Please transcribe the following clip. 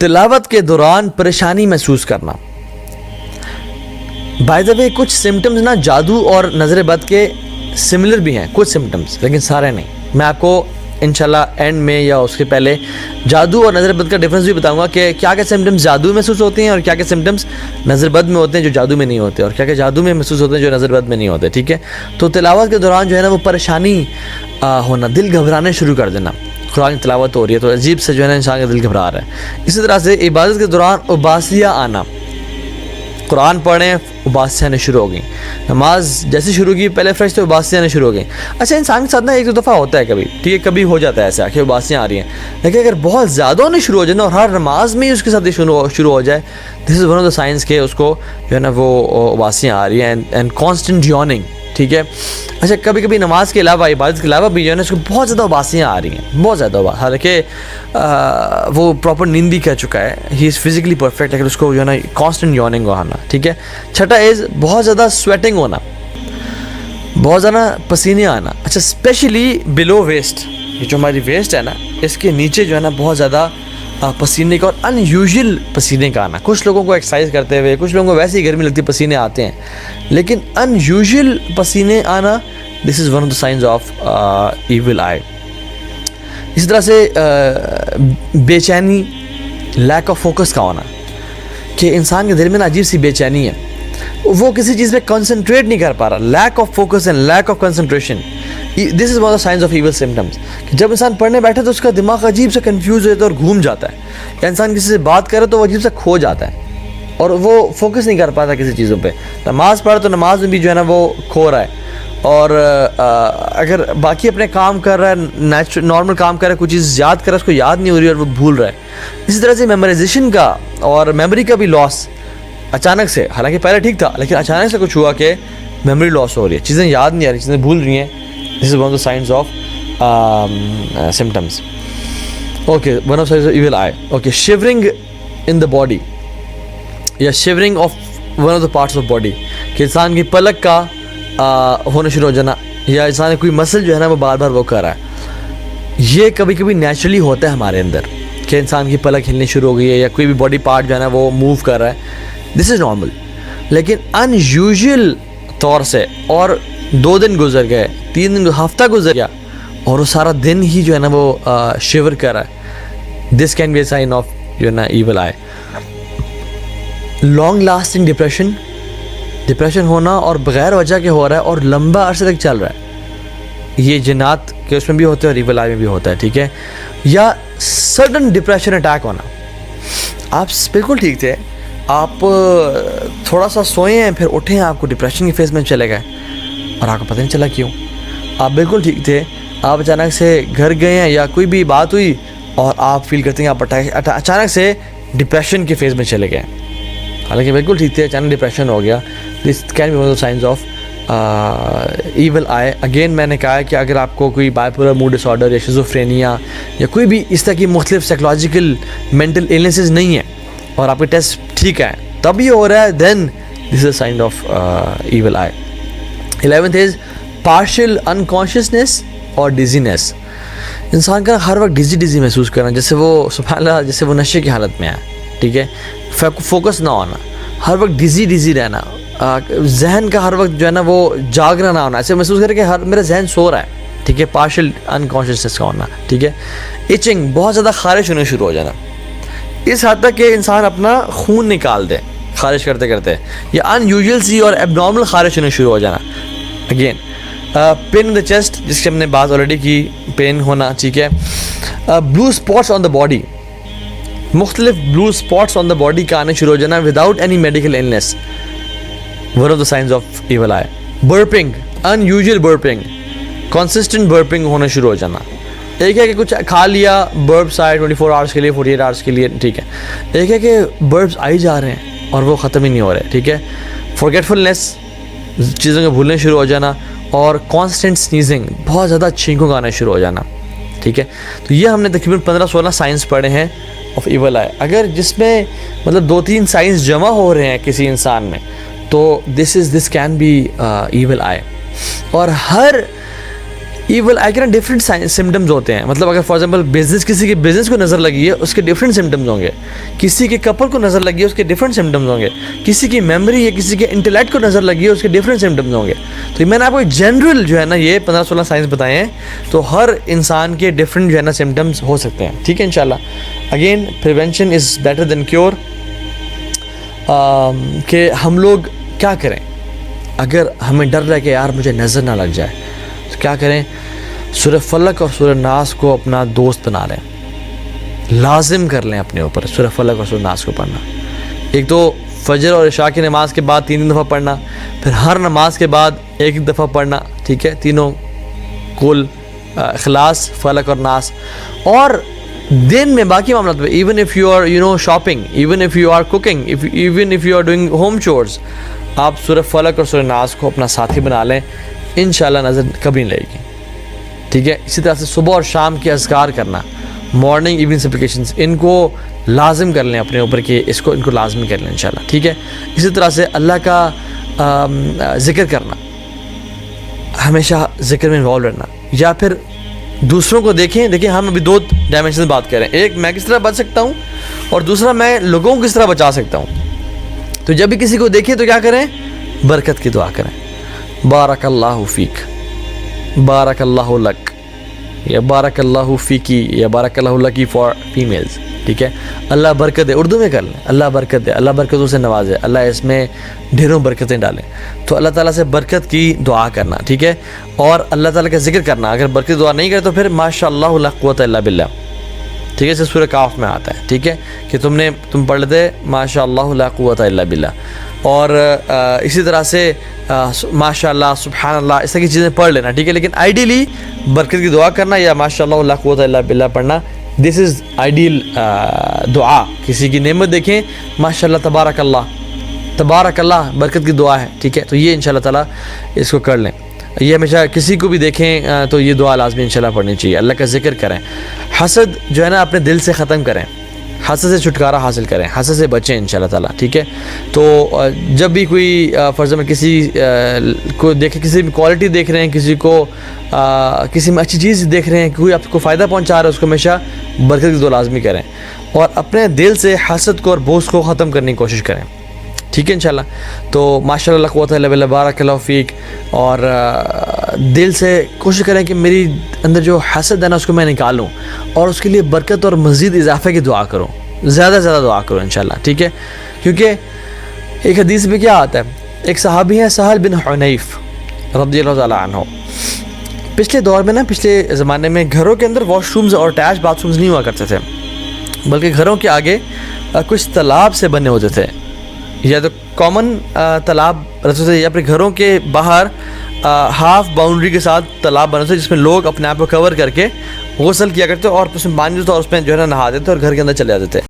تلاوت کے دوران پریشانی محسوس کرنا. بائی دا وے کچھ سمٹمز نا جادو اور نظر بد کے سملر بھی ہیں, کچھ سمٹمز, لیکن سارے نہیں. میں آپ کو انشاءاللہ اینڈ میں یا اس کے پہلے جادو اور نظر بد کا ڈفرینس بھی بتاؤں گا کہ کیا کیا سمٹمز جادو میں محسوس ہوتے ہیں اور کیا کیا سمٹمز نظر بد میں ہوتے ہیں جو جادو میں نہیں ہوتے, اور کیا کیا جادو میں محسوس ہوتے ہیں جو نظر بد میں نہیں ہوتے. ٹھیک ہے, تو تلاوت کے دوران جو ہے نا وہ پریشانی ہونا, دل گھبرانے شروع کر دینا. قرآن کی تلاوت ہو رہی ہے تو عجیب سے جو ہے نا انسان کا دل گھبرا رہا ہے. اسی طرح سے عبادت کے دوران اباسیاں آنا, قرآن پڑھیں اباسیاں آنے شروع ہو گئیں, نماز جیسے شروع کی پہلے فریش تو اباسیاں آنے شروع ہو گئیں. اچھا انسان کے ساتھ نا ایک دو دفعہ ہوتا ہے کبھی, ٹھیک ہے, کبھی ہو جاتا ہے ایسا کہ اباسیاں آ رہی ہیں, لیکن اگر بہت زیادہ ہونے شروع ہو جائے نا اور ہر نماز میں ہی اس کے ساتھ شروع ہو جائے, this is one of the signs کے اس کو جو ہے نا وہ اباسیاں آ رہی ہیں اینڈ کانسٹنٹ یوننگ. ٹھیک ہے, اچھا کبھی کبھی نماز کے علاوہ عبادت کے علاوہ بھی جو ہے نا اس کو بہت زیادہ اباسیاں آ رہی ہیں, بہت زیادہ. حالانکہ وہ پراپر نیند بھی کر چکا ہے, ہی از فزیکلی پرفیکٹ, لیکن اس کو جو ہے نا کانسٹنٹ یوننگ آنا. ٹھیک ہے, چھٹا از بہت زیادہ سویٹنگ ہونا, بہت زیادہ پسینے آنا. اچھا اسپیشلی بلو ویسٹ, یہ جو ہماری ویسٹ ہے نا اس کے نیچے جو ہے نا بہت زیادہ پسینے کا اور ان یوزول پسینے کا آنا. کچھ لوگوں کو ایکسرسائز کرتے ہوئے, کچھ لوگوں کو ویسے ہی گرمی لگتی پسینے آتے ہیں, لیکن ان یوزول پسینے آنا, this is one of the signs of evil eye. اسی طرح سے بے چینی, لیک آف فوکس کا ہونا, کہ انسان کے دل میں نا عجیب سی بے چینی ہے, وہ کسی چیز پہ کنسنٹریٹ نہیں کر پا رہا. Lack of focus and lack of concentration, this is one of the signs of evil symptoms. کہ جب انسان پڑھنے بیٹھے تو اس کا دماغ عجیب سے کنفیوز ہو جاتا ہے اور گھوم جاتا ہے, یا انسان کسی سے بات کرے تو وہ عجیب سے کھو جاتا ہے اور وہ فوکس نہیں کر پاتا کسی چیزوں پہ. نماز پڑھے تو نماز میں بھی جو ہے نا وہ کھو رہا ہے, اور اگر باقی اپنے کام کر رہا ہے, نارمل کام کر رہا ہے, کوئی چیز یاد کر رہا ہے, اس کو یاد نہیں ہو رہی اور وہ بھول رہا ہے. اسی طرح سے میمورائزیشن کا اور میموری کا بھی لاس اچانک سے, حالانکہ پہلے ٹھیک تھا لیکن اچانک سے کچھ ہوا کہ میموری لاس ہو رہی ہے, چیزیں یاد نہیں آ رہی, چیزیں بھول رہی ہیں. This is one of the signs of symptoms. Okay, one of signs of evil eye. Okay, shivering in the body یا shivering of one of the parts of body, کہ انسان کی پلک کا ہونا شروع ہو جانا, یا انسان کوئی مسل جو ہے نا وہ بار بار وہ کر رہا ہے. یہ کبھی کبھی نیچرلی ہوتا ہے ہمارے اندر کہ انسان کی پلک ہلنی شروع ہو گئی ہے یا کوئی بھی باڈی پارٹ جو ہے نا وہ موو کر رہا ہے, دس از نارمل. لیکن ان یوزول طور سے اور 2 دن گزر گئے, 3 دن, ہفتہ گزر گیا اور وہ سارا دن ہی جو ہے نا وہ شیور کر رہا ہے, this can be a sign of جو ہے نا evil eye. Long lasting depression ہونا اور بغیر وجہ کے ہو رہا ہے اور لمبا عرصے تک چل رہا ہے, یہ جنات کے اس میں بھی ہوتے ہیں اور ایول آئی میں بھی ہوتا ہے. ٹھیک ہے, یا سڈن ڈپریشن اٹیک ہونا, آپ بالکل ٹھیک تھے, آپ تھوڑا سا سوئے ہیں پھر اٹھے ہیں, آپ کو ڈپریشن کی فیز میں چلے گئے اور آپ کو پتہ نہیں چلا کیوں. آپ بالکل ٹھیک تھے, آپ اچانک سے گھر گئے ہیں یا کوئی بھی بات ہوئی اور آپ فیل کرتے ہیں آپ اچانک سے ڈپریشن کی فیز میں چلے گئے, حالانکہ بالکل ٹھیک تھے, اچانک ڈپریشن ہو گیا. This can be one of the signs of evil eye. Again میں نے کہا کہ اگر آپ کو کوئی بائیپولر موڈ ڈس آرڈر یا شیزوفرینیا یا کوئی بھی اس طرح کی مختلف سائیکولوجیکل مینٹل ایلنسز نہیں ہیں اور آپ کے ٹیسٹ ٹھیک ہے تب یہ ہو رہا ہے, then this is a sign of evil eye. 11th is partial unconsciousness اور ڈیزینیس. انسان کا ہر وقت ڈیزی محسوس کرنا, جیسے وہ سبحان اللہ جیسے وہ نشے کی حالت میں ہے. ٹھیک ہے, فوکس نہ ہونا, ہر وقت ڈیزی رہنا, ذہن کا ہر وقت جو ہے نا وہ جاگنا نہ ہونا, ایسے محسوس کرے کہ میرا ذہن سو رہا ہے. ٹھیک ہے, پارشل انکانشیسنیس کا ہونا. ٹھیک ہے, ایچنگ, بہت زیادہ خارش ہونے شروع ہو جانا, اس حد تک کہ انسان اپنا خون نکال دے خارش کرتے کرتے, یا ان یوزول سی اور ایب نارمل خارش ہونے شروع ہو جانا. Again pain in the chest, جس کی ہم نے بات آلریڈی کی, پین ہونا. ٹھیک ہے, بلو اسپاٹس آن دا باڈی, مختلف بلو اسپاٹس آن دا باڈی کا آنے شروع ہو جانا without any medical illness, one of the signs of evil eye. Burping, unusual burping, consistent burping ہونا شروع ہو جانا. ایک ہے کہ کچھ کھا لیا, برپس آئے 24 آورس کے لیے, 48 آورس کے لیے. ٹھیک ہے, ایک ہے کہ برپس آئی جا رہے ہیں اور وہ ختم ہی نہیں ہو رہے. ٹھیک ہے, فورگیٹفلنیس, چیزوں کو بھولنے شروع ہو جانا, اور کانسٹنٹ سنیزنگ, بہت زیادہ چھینکوں کا آنا شروع ہو جانا. ٹھیک ہے, تو یہ ہم نے تقریباً 15-16 سائنس پڑھے ہیں آف ایول آئی. اگر جس میں مطلب 2-3 سائنس جمع ہو رہے ہیں کسی انسان میں تو دس کین بی ایول آئی. اور ہر ایول آئی کے نا ڈفرینٹ سمٹمز ہوتے ہیں. مطلب اگر فار ایگزامپل بزنس کسی کے بزنس کو نظر لگی ہے اس کے ڈفرینٹ سمٹمز ہوں گے, کسی کے کپل کو نظر لگی ہے اس کے ڈفرینٹ سمٹمز ہوں گے, کسی کی میموری یا کسی کے انٹلیکٹ کو نظر لگی ہے اس کے ڈفرینٹ سمٹمز ہوں گے. تو میں نے آپ کو جنرل جو ہے نا یہ 15-16 سائنس بتائے ہیں, تو ہر انسان کے ڈفرینٹ جو ہے نا سمٹمز ہو سکتے ہیں. ٹھیک ہے انشاءاللہ. Again prevention is better than cure. کہ ہم لوگ کیا کریں اگر ہمیں ڈر رہے کہ یار مجھے نظر نہ لگ جائے, تو کیا کریں؟ سورہ فلق اور سورہ ناس کو اپنا دوست بنا لیں, لازم کر لیں اپنے اوپر سورہ فلق اور سورہ ناس کو پڑھنا. ایک تو فجر اور عشاء کی نماز کے بعد 3 دفعہ پڑھنا, پھر ہر نماز کے بعد 1 دفعہ پڑھنا. ٹھیک ہے, تینوں کل اخلاص, فلق اور ناس. اور دن میں باقی معاملات میں even if you are shopping, even if you are cooking, even if you are doing home chores, آپ سورہ فلق اور سورہ ناس کو اپنا ساتھی بنا لیں, انشاءاللہ نظر کبھی نہیں لگے گی. ٹھیک ہے. اسی طرح سے صبح اور شام کے اذکار کرنا, مارننگ ایوننگ سپلیکیشنز, ان کو لازم کر لیں اپنے اوپر کہ ان کو لازم کر لیں انشاءاللہ. ٹھیک ہے. اسی طرح سے اللہ کا ذکر کرنا, ہمیشہ ذکر میں انوالو رہنا. یا پھر دوسروں کو دیکھیں ہم ابھی 2 ڈائمینشن بات کر رہے ہیں, ایک میں کس طرح بچ سکتا ہوں اور دوسرا میں لوگوں کو کس طرح بچا سکتا ہوں. تو جب بھی کسی کو دیکھیں تو کیا کریں؟ برکت کی دعا کریں. بارک اللہ فیک, بارک اللہ لک, یا بارک اللہ فیکی, یا بارک اللہ لکی فار فیمیلز. ٹھیک ہے. اللہ برکت دے, اردو میں کر لیں, اللہ برکت دے, اللہ برکتوں سے نوازے, اللہ اس میں ڈھیروں برکتیں ڈالیں. تو اللہ تعالیٰ سے برکت کی دعا کرنا. ٹھیک ہے. اور اللہ تعالیٰ کا ذکر کرنا. اگر برکت دعا نہیں کرے تو پھر ماشاء اللہ لا قوت الا باللہ. ٹھیک ہے. اس سورہ کاف میں آتا ہے. ٹھیک ہے, کہ تم پڑھ لیتے ماشاء اللہ لا قوت الا باللہ. اور اسی طرح سے ماشاء اللہ, سبحان اللہ, اس طرح کی چیزیں پڑھ لینا. ٹھیک ہے. لیکن آئیڈیلی برکت کی دعا کرنا یا ماشاء اللہ لا قوت الا باللہ پڑھنا, دس از آئیڈیل دعا. کسی کی نعمت دیکھیں, ماشاء اللہ, تبارک اللہ, تبارک اللہ, برکت کی دعا ہے. ٹھیک ہے. تو یہ انشاءاللہ تعالیٰ اس کو کر لیں. یہ ہمیشہ کسی کو بھی دیکھیں تو یہ دعا لازمی انشاءاللہ پڑھنی چاہیے. اللہ کا ذکر کریں. حسد جو ہے نا اپنے دل سے ختم کریں, حسد سے چھٹکارا حاصل کریں, حسد سے بچیں انشاءاللہ تعالیٰ. ٹھیک ہے. تو جب بھی کوئی فرض میں کسی کو دیکھیں, کسی بھی کوالٹی دیکھ رہے ہیں, کسی کو کسی میں اچھی چیز دیکھ رہے ہیں, کوئی آپ کو فائدہ پہنچا رہا ہے, اس کو ہمیشہ برکت کی دعا لازمی کریں. اور اپنے دل سے حسد کو اور بغض کو ختم کرنے کی کوشش کریں. ٹھیک ہے انشاءاللہ. تو ماشاء اللہ قوت الا باللہ, بارک اللہ فیک. اور دل سے کوشش کریں کہ میری اندر جو حسد ہے نا اس کو میں نکالوں, اور اس کے لیے برکت اور مزید اضافے کی دعا کروں, زیادہ سے زیادہ دعا کروں انشاءاللہ. ٹھیک ہے. کیونکہ ایک حدیث میں کیا آتا ہے, ایک صحابی ہیں سہل بن حنیف رضی اللہ تعالیٰ عنہ. پچھلے دور میں نا, پچھلے زمانے میں گھروں کے اندر واش رومز اور اٹیچ باتھ رومز نہیں ہوا کرتے تھے, بلکہ گھروں کے آگے کچھ تالاب سے بنے ہوتے تھے, یا تو کامن تالاب رہتے تھے, یا پھر گھروں کے باہر ہاف باؤنڈری کے ساتھ تالاب بنے تھے, جس میں لوگ اپنے آپ کو کور کر کے غسل کیا کرتے اور اس میں پانی جو تھا اس میں جو ہے نا نہاتے تھے اور گھر کے اندر چلے جاتے تھے.